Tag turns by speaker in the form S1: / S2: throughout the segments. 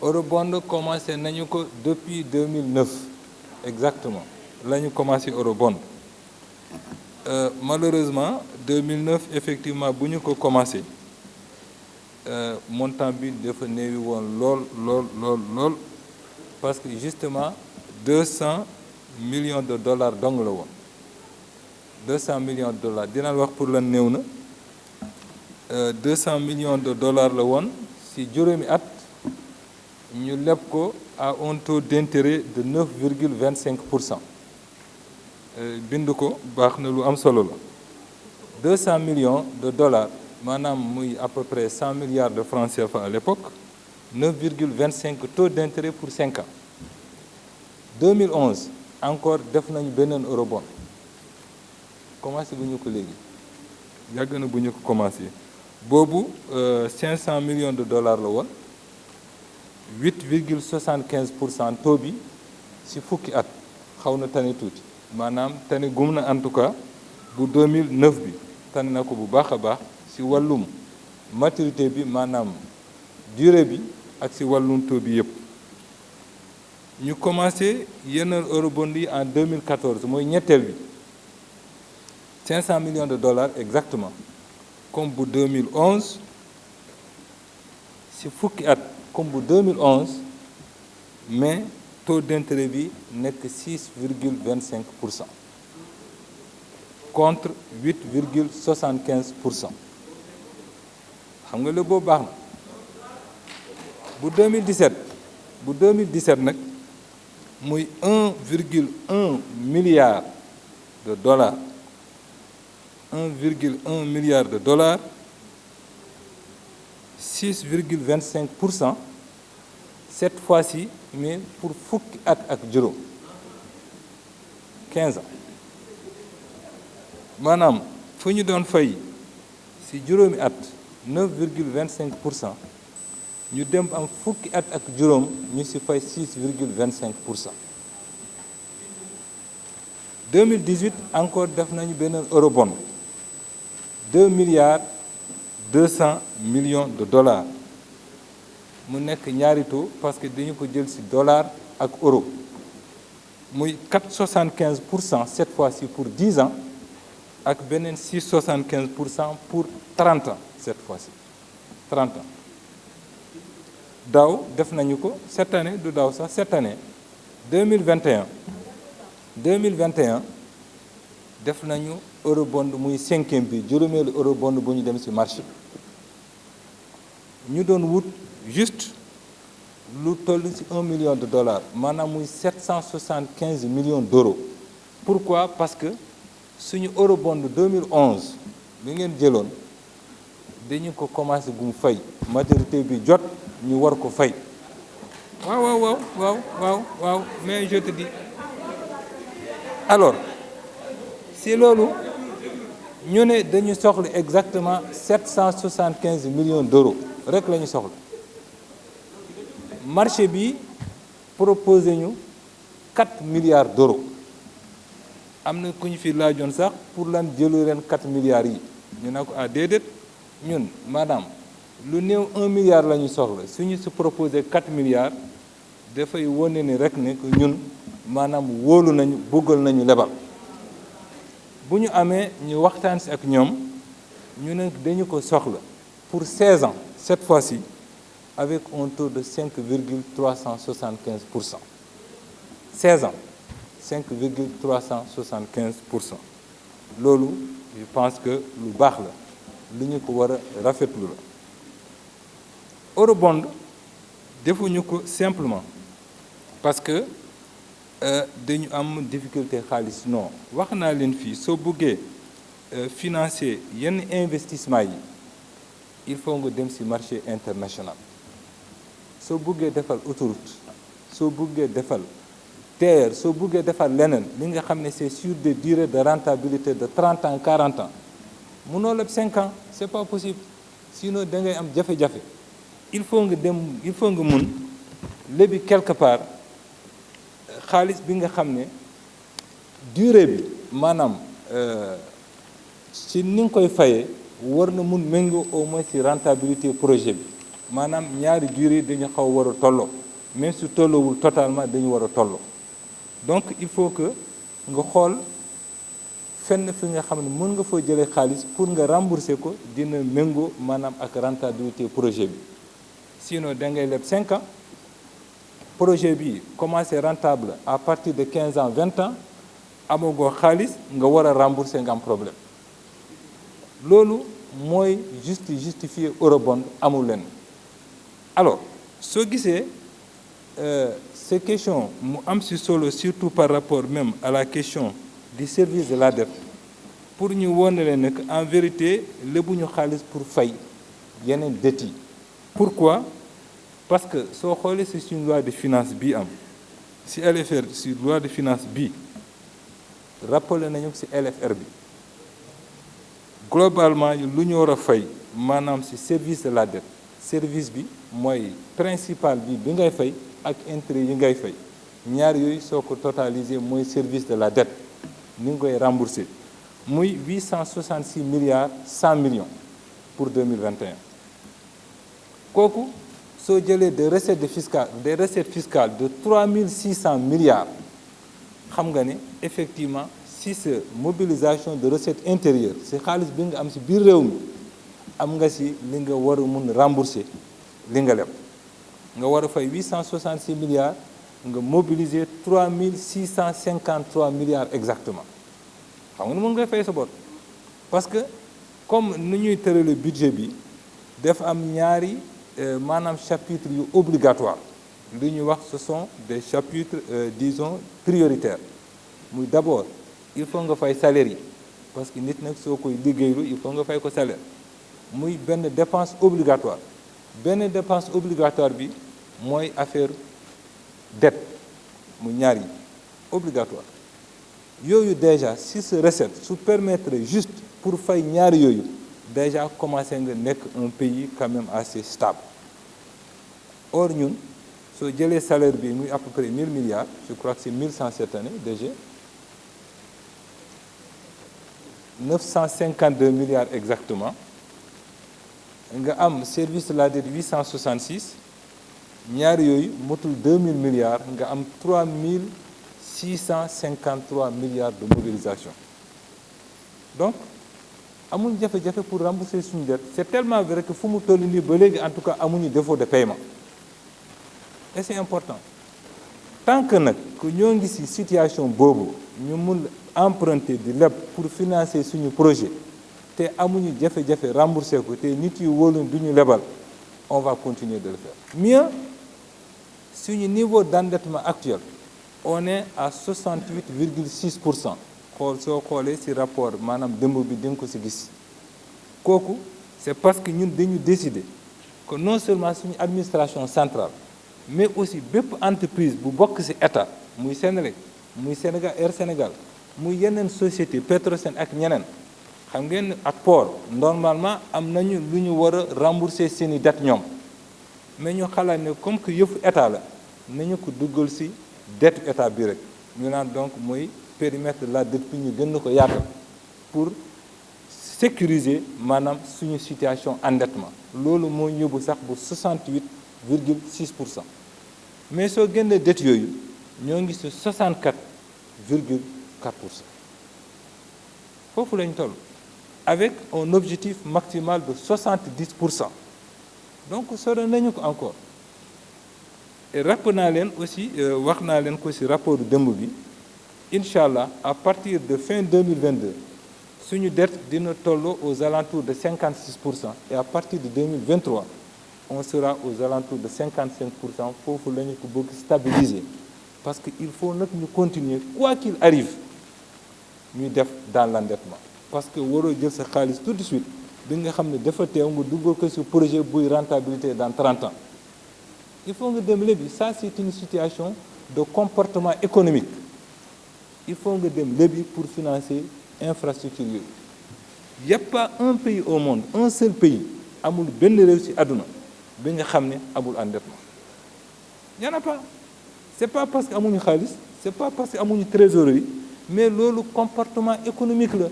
S1: eurobond commencé nañu ko depuis 2009 exactement la ñu commencé eurobond malheureusement 2009 effectivement bu ñu ko commencé montant bi dafa néewi woon lool parce que justement 200 millions de dollars dong la woon 200 millions de dollars dina wax pour lan néew na 200 millions de dollars la woon ci juróomi at ñu leb ko à un taux d'intérêt de 9,25%. bind ko baax na lu am solo la 200 millions de dollars maanaam muy à peu près 100 milliards de francs CFA à l'époque 9,25 taux d'intérêt pour 5 ans 2011 encore def nañu beneen eurobond commencé bu ñu ko léegi yàgg na bu ñu ko commencé boobu 500 millions de dollars la woon 8,75% taux bi ci fukki at xaw na tane tuuti maanaam tane gum na en tout cas bu 2009 bi tane na ko bu baax a baax ci wàllum maturité bi maanaam durée bi ak ci wàllum taux bi yëpp ñu commencé yeneen eurobond yi en 2014 mooy ñetteel bi 500 millions de dollars exactement comme bu 2011 ci fukki at comme bu 2011 mais taux d'intérêt bi nekk 6,25% contre 8,75%. xam nga lépp boobu baax na bu 2017 nag muy 1,1 milliard de dollars 1,1 milliard de dollars 6,25% cette fois-ci mais pour fukki at ak juróom 15 ans maanaam fu ñu doon fay ci juróomi at 9,25% ñu dem am fukki at ak juróom ñu ci fay 6,25%. 2018 encore def nañu beneen eurobond 2 milliards 200 millions de dollars mu nekk ñaari taux parce que dañu ko jël ci dollar ak euro muy 4,75% cette fois-ci pour 10 ans ak beneen 6,75% pour 30 ans cette fois-ci 30 ans daaw def nañu ko cette année du daaw sax cette année 2021 def nañu eurobond muy cinquième bi juróomeelu eurobond bu ñu dem ci marché ñu doon wut juste lu toll ci 1 million de dollars maanaam muy 775 millions d'euros. Pourquoi? Parce que suñu eurobond 2011 bi ngeen jëloon dañu ko commencé gum fay maturité bi jot ñu war ko fay. waaw mais je te dis alors si loolu ñu ne dañu soxla exactement 775 millions d'euros rek la ñu soxla marché bi proposé ñu 4 milliards d'euros am na ku ñu fi laajoon sax pour lan jëlu ren 4 milliards yi ñu ne ko déedéet ñun maanaam lu néew 1 milliard la ñu soxla suñu si proposé 4 milliards dafay wone ni rek ne que ñun maanaam wóolu nañu bëggal nañu lebal bu ñu amee ñu waxtaan si ak ñoom ñu ne dañu ko soxla pour 16 ans cette fois-ci avec un taux de 5,375%. 16 ans 5,375%. loolu je pense que lu baax la lu ñu ko war a rafetlu la eurobond defuñu ko simplement parce que dañu am difficulté xaalis non wax naa leen fii soo bëggee financer yenn investissement yi il faut nga dem ci marché international soo bëggee defal autoroute soo bëggee defal terre soo bëggee defal leneen li nga xam ne c'est sur des durées de rentabilité de 30 ans 40 ans mënoo leb 5 ans c'est pas possible sinon da ngay am jafe-jafe il faut nga mun lebi quelque part xaalis bi nga xam ne durée bi maanaam ci ni nga koy fayee war na mun méngoo au moins ci rentabilité projet bi maanaam ñaari durée dañu xaw war a tolloo même su tolloowul totalement dañu war a tolloo donc il faut que nga xool fenn fi nga xam ne mën nga foo jëlee xaalis pour nga rembourser ko dina méngoo maanaam ak rentabilité projet bi sinon da ngay leb 5 ans projet bi commencé rentable à partir de 15 ans 20 ans amagoo xaalis nga war a rembourser nga am problème loolu mooy justifier eurobond amul leen alors soo gisee ces questions mu am si solo surtout par rapport même à la question du service de la dette pour ñu wone leen ne en vérité lebuñu xaalis pour fay yeneen dettes yi pourquoi parce que soo xoolee si suñu loi de finance bii am si LFR si loi de finance bii rappelé nañu si LFR bi globalement lu ñu war a fay maanaam si service de la dette service bi mooy principal bi ngay fay ak intérêt yi ngay fay ñaar yooyu soo ko totalisé mooy service de la dette ni nga koy remboursé muy 866 milliards 100 millions pour 2021 kooku soo jëlee des recettes fiscales de 3600 milliards xam nga ne effectivement si sa mobilisation de recettes intérieures si xaalis bi nga am si biir réew mi am nga si li nga war a mun rembourser li nga leb nga war a fay 866 milliards nga mobiliser 3653 milliards exactement xam nga ne mën nga fay sa bor parce que comme nu ñuy tërale budget bi def am ñaari maanaam chapitres yu obligatoire li ñuy wax ce sont des chapitres disons prioritaires muy d'abord il faut nga fay salaire yi parce que nit nag soo koy liggéeylu il faut nga fay ko salaire muy benn dépense obligatoire bi mooy affaire dette mu ñaar yi obligatoire yooyu déjà si sa recette su permettre juste pour fay ñaari yooyu déjà commencé nga nekk un pays quand même assez stable or ñun soo jëlee salaire bi muy à peu près 1000 milliards je crois que c'est 1100 cette année déjà 952 milliards exactement nga am service de la dette 866 ñaari yooyu motul 2000 milliards nga am 3653 milliards de mobilisation donc amul jafe-jafe pour rembourser suñu dette c'est tellement vrai que fu mu toll nii ba léegi en tout cas amuñu défaut de paiement et c'est important tant que nag que ñoo ngi ci situation boobu ñu mun emprunter di leb pour financer suñu projet te amuñu jafe-jafe rembourser ko te nit yi wóolu duñu lebal on va continuer de le faire mieux suñu niveau d'endettement actuel on est à 68,6% xool soo xoolee ci rapport maanaam démb bi di nga ko ci gis kooku c'est parce que ñun dañu décider que non seulement suñu administration centrale mais aussi bépp entreprise bu bokk ci état muy Senelec muy Sénégal Air Sénégal muy yeneen société Petrosen ak ñeneen xam ngeen ak port normalement am nañu lu ñu war a rembourser seeni dette ñoom mais ñu xalaat ne comme que yëfu état la nañu ko duggal ci dette état bi rek ñu naan donc mooy périmètre de la dette bi ñu gën ko yaatal pour sécuriser maanaam suñu situation endettement loolu moo yóbbu sax bu 68,6% mais soo génnee dette yooyu ñoo ngi ci 64,4% foofu lañ toll avec un objectif maximal de 70%. Donc sore nañu ko encore et rappel naa leen aussi wax naa leen ko ci rapport démb bi incha allah à partir de fin 2022 suñu dette dina tolloo aux alentours de 56% et à partir de 2023 on sera aux alentours de 55%. foofu la ñu ko bëgg stabiliser parce que il faut nag ñu continuer quoi qu'il arrive ñuy def dans l'endettement parce que waroo jël sa xaalis tout de suite bi nga xam ne dafa teew nga duggal ko ci projet buy rentabilité dans 30 ans il faut nga dem lebi ça c'est une situation de comportement économique il faut nga dem lebi pour financer infrastructure yooyu y a pas un pays au monde un seul pays amul benn réew ci àdduna bi nga xam ne amul endettement y en a pas c'est pas parce que amuñu xaalis c'est pas parce que amuñu trésorerie mais loolu comportement économique la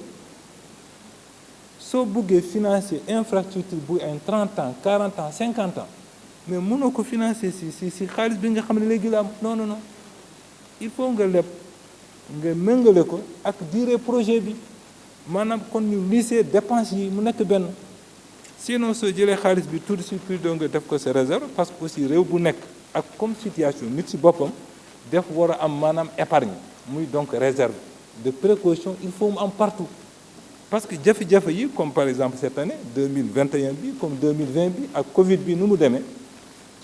S1: soo buggee financer infrastructure bu ay 30 ans 40 ans 50 ans mais mënoo ko financer si xaalis bi nga xam ne léegi la am non non non il faut nga leb nga méngale ko ak durée projet bi maanaam kon ñu lisser dépenses yi mu nekk benn sinon soo jëlee xaalis bi tout de suite plus doo nga def ko sa réserve parce que aussi réew bu nekk ak comme situation nit si boppam def war a am maanaam épargne muy donc réserve de précaution il faut mu am partout parce que jafe-jafe yi comme par exemple cette année 2021 bi comme 2020 bi ak Covid bi nu mu demee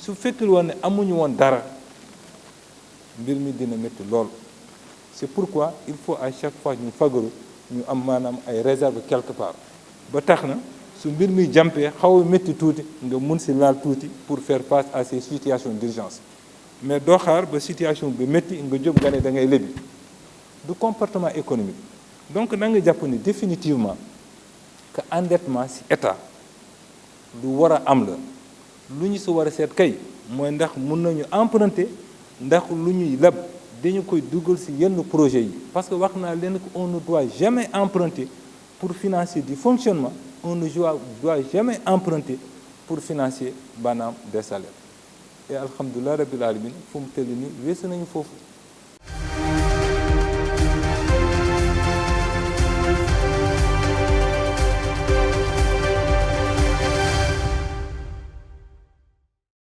S1: su fekkul woon ne amuñu woon dara mbir mi dina métti lool c'est pourquoi il faut à chaque fois ñu fagaru ñu am maanaam ay réserve quelque part ba tax na su mbir mi jàmpee xaw a métti tuuti nga mun si laal tuuti pour faire face à ces situations d'urgence mais doo xaar ba situation bi métti nga jóg nga ne da ngay lebi du comportement économique donc da nga jàpp ni définitivement que endettement si état lu war a am la lu ñu si war a seet kay mooy ndax mun nañu emprunter ndax lu ñuy leb dañu koy dugal si yenn projet yi parce que wax naa leen que on ne doit jamais emprunter pour financer du fonctionnement on ne doit jamais emprunter pour financer maanaam des salaires et alhamdulilah rabbil alamin fu mu tëdd ni weesu nañu foofu